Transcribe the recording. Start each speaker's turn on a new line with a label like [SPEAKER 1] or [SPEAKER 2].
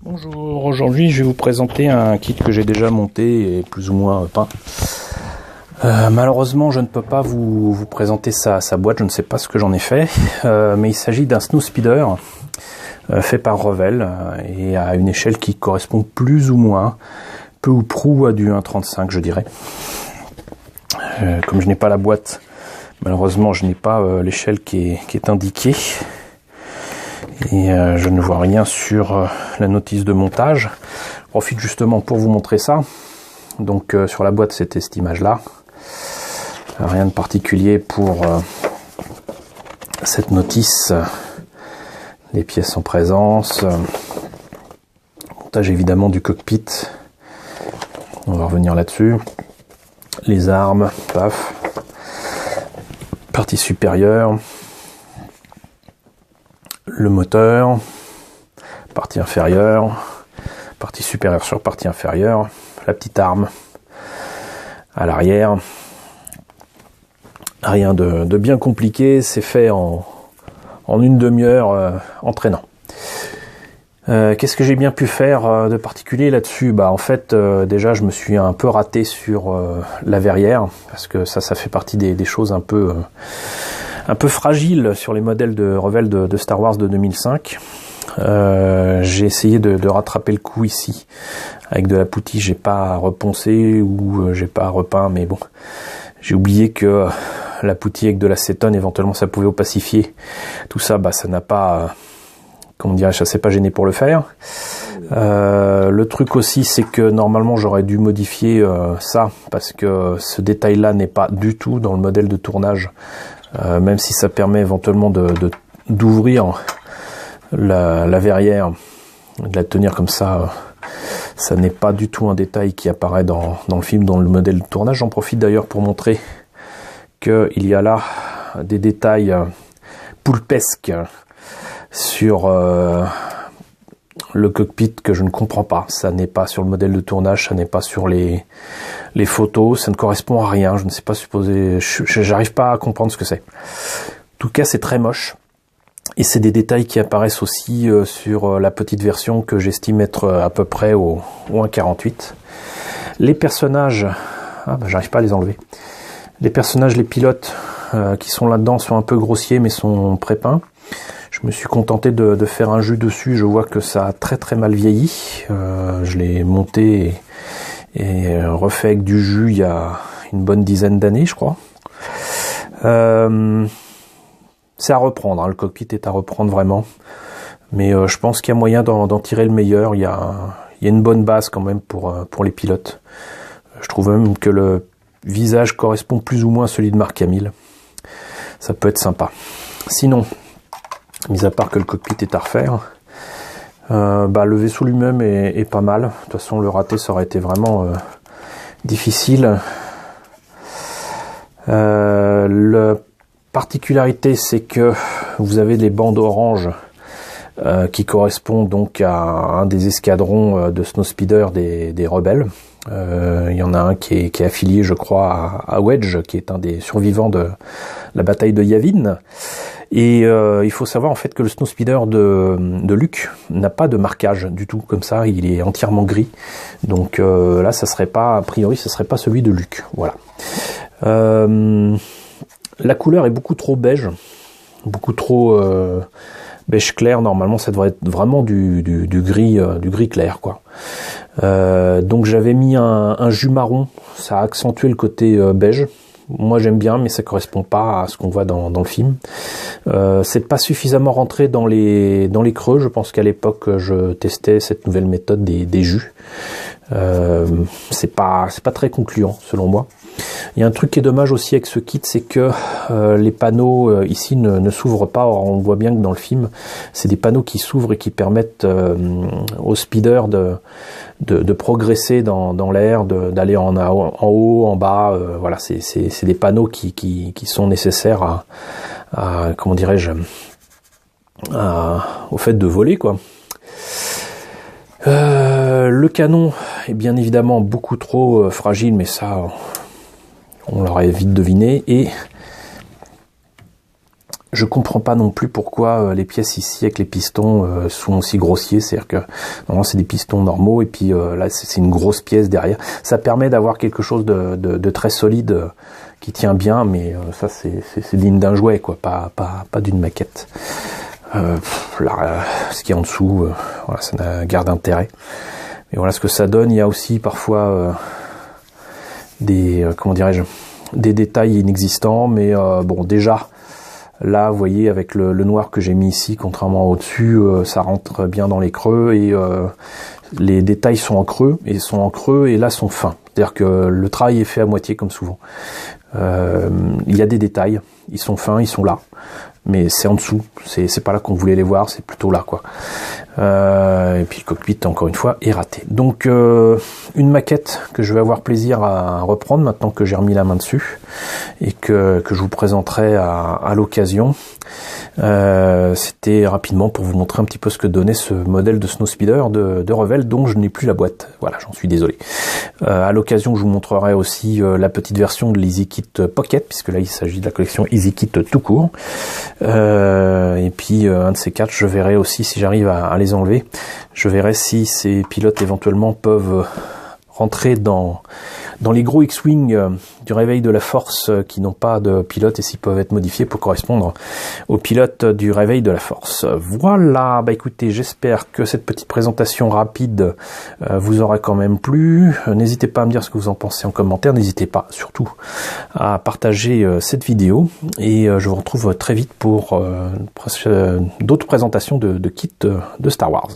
[SPEAKER 1] Bonjour, aujourd'hui je vais vous présenter un kit que j'ai déjà monté et plus ou moins peint. Malheureusement je ne peux pas vous présenter sa boîte, je ne sais pas ce que j'en ai fait, mais il s'agit d'un snowspeeder fait par Revell et à une échelle qui correspond plus ou moins, peu ou prou à du 1,35 je dirais. Comme je n'ai pas la boîte, malheureusement je n'ai pas l'échelle qui est indiquée. Et je ne vois rien sur la notice de montage. Je profite justement pour vous montrer ça. Donc sur la boîte c'était cette image là. Rien de particulier pour cette notice. Les pièces en présence. Montage évidemment du cockpit. On va revenir là-dessus. Les armes, paf. Partie supérieure. Le moteur, partie inférieure, partie supérieure sur partie inférieure, la petite arme à l'arrière. Rien de bien compliqué, c'est fait en une demi-heure entraînant. Qu'est-ce que j'ai bien pu faire de particulier là-dessus? En fait, déjà, je me suis un peu raté sur la verrière, parce que ça fait partie des choses un peu fragile sur les modèles de Revell de Star Wars de 2005. J'ai essayé de rattraper le coup ici avec de la putty. J'ai pas reponcé ou j'ai pas repeint, mais bon, j'ai oublié que la putty avec de l'acétone éventuellement ça pouvait opacifier tout ça. Ça n'a pas, comment dirais-je, ça s'est pas gêné pour le faire. Le truc aussi, c'est que normalement j'aurais dû modifier ça, parce que ce détail là n'est pas du tout dans le modèle de tournage. Même si ça permet éventuellement d'ouvrir la verrière, de la tenir comme ça, ça n'est pas du tout un détail qui apparaît dans le film, dans le modèle de tournage. J'en profite d'ailleurs pour montrer qu'il y a là des détails poulpesques sur le cockpit que je ne comprends pas. Ça n'est pas sur le modèle de tournage, ça n'est pas sur les photos, ça ne correspond à rien. Je ne sais pas supposer, j'arrive pas à comprendre ce que c'est. En tout cas, c'est très moche. Et c'est des détails qui apparaissent aussi sur la petite version que j'estime être à peu près au 1,48. Les personnages, j'arrive pas à les enlever. Les personnages, les pilotes qui sont là-dedans sont un peu grossiers mais sont pré-peints. Je me suis contenté de faire un jus dessus. Je vois que ça a très très mal vieilli. Je l'ai monté et refait avec du jus il y a une bonne dizaine d'années, je crois. C'est à reprendre, hein. Le cockpit est à reprendre vraiment. Mais je pense qu'il y a moyen d'en tirer le meilleur. Il y a une bonne base quand même pour les pilotes. Je trouve même que le visage correspond plus ou moins à celui de Mark Hamill. Ça peut être sympa. Sinon, mis à part que le cockpit est à refaire, le vaisseau lui-même est pas mal. De toute façon, le raté, ça aurait été vraiment difficile. La particularité, c'est que vous avez les bandes oranges qui correspondent donc à un des escadrons de snowspeeder des rebelles. Il y en a un qui est affilié, je crois, à Wedge, qui est un des survivants de la bataille de Yavin. Et il faut savoir en fait que le snowspeeder de Luke n'a pas de marquage du tout comme ça, il est entièrement gris. Donc là, ça serait pas, a priori, ça serait pas celui de Luke. Voilà. La couleur est beaucoup trop beige, beaucoup trop beige clair. Normalement, ça devrait être vraiment du gris clair, quoi. Donc j'avais mis un jus marron, ça a accentué le côté beige. Moi j'aime bien, mais ça correspond pas à ce qu'on voit dans le film. C'est pas suffisamment rentré dans les creux. Je pense qu'à l'époque je testais cette nouvelle méthode des jus. C'est pas très concluant selon moi. Il y a un truc qui est dommage aussi avec ce kit, c'est que les panneaux ici ne s'ouvrent pas. Or, on voit bien que dans le film, c'est des panneaux qui s'ouvrent et qui permettent au speeder de progresser dans l'air, d'aller en haut, en bas. Voilà, c'est des panneaux qui sont nécessaires à comment dirais-je, au fait de voler, quoi. Le canon est bien évidemment beaucoup trop fragile, mais ça, on l'aurait vite deviné. Et Je comprends pas non plus pourquoi les pièces ici avec les pistons sont aussi grossiers, c'est-à-dire que normalement c'est des pistons normaux et puis là c'est une grosse pièce derrière. Ça permet d'avoir quelque chose de très solide qui tient bien, mais ça c'est digne d'un jouet quoi, pas d'une maquette. Là, ce qui est en dessous, voilà, ça n'a guère d'intérêt. Et voilà ce que ça donne. Il y a aussi parfois des comment dirais-je, des détails inexistants, mais bon déjà. Là, vous voyez, avec le noir que j'ai mis ici, contrairement au-dessus, ça rentre bien dans les creux et les détails sont en creux et là sont fins. C'est-à-dire que le travail est fait à moitié comme souvent. Il y a des détails, ils sont fins, ils sont là, mais c'est en dessous. C'est pas là qu'on voulait les voir, c'est plutôt là quoi. Et puis le cockpit encore une fois est raté. Donc une maquette que je vais avoir plaisir à reprendre maintenant que j'ai remis la main dessus et que je vous présenterai à l'occasion. C'était rapidement pour vous montrer un petit peu ce que donnait ce modèle de Snowspeeder de Revell dont je n'ai plus la boîte. Voilà, j'en suis désolé. À l'occasion, je vous montrerai aussi la petite version de l'EasyKit Pocket, puisque là il s'agit de la collection EasyKit tout court. Et puis un de ces quatre, je verrai aussi si j'arrive à les enlever. Je verrai si ces pilotes éventuellement peuvent rentrer dans les gros X-Wing du réveil de la Force qui n'ont pas de pilote et s'ils peuvent être modifiés pour correspondre aux pilotes du réveil de la Force. Voilà, bah écoutez, j'espère que cette petite présentation rapide vous aura quand même plu. N'hésitez pas à me dire ce que vous en pensez en commentaire. N'hésitez pas surtout à partager cette vidéo et je vous retrouve très vite pour d'autres présentations de kits de Star Wars.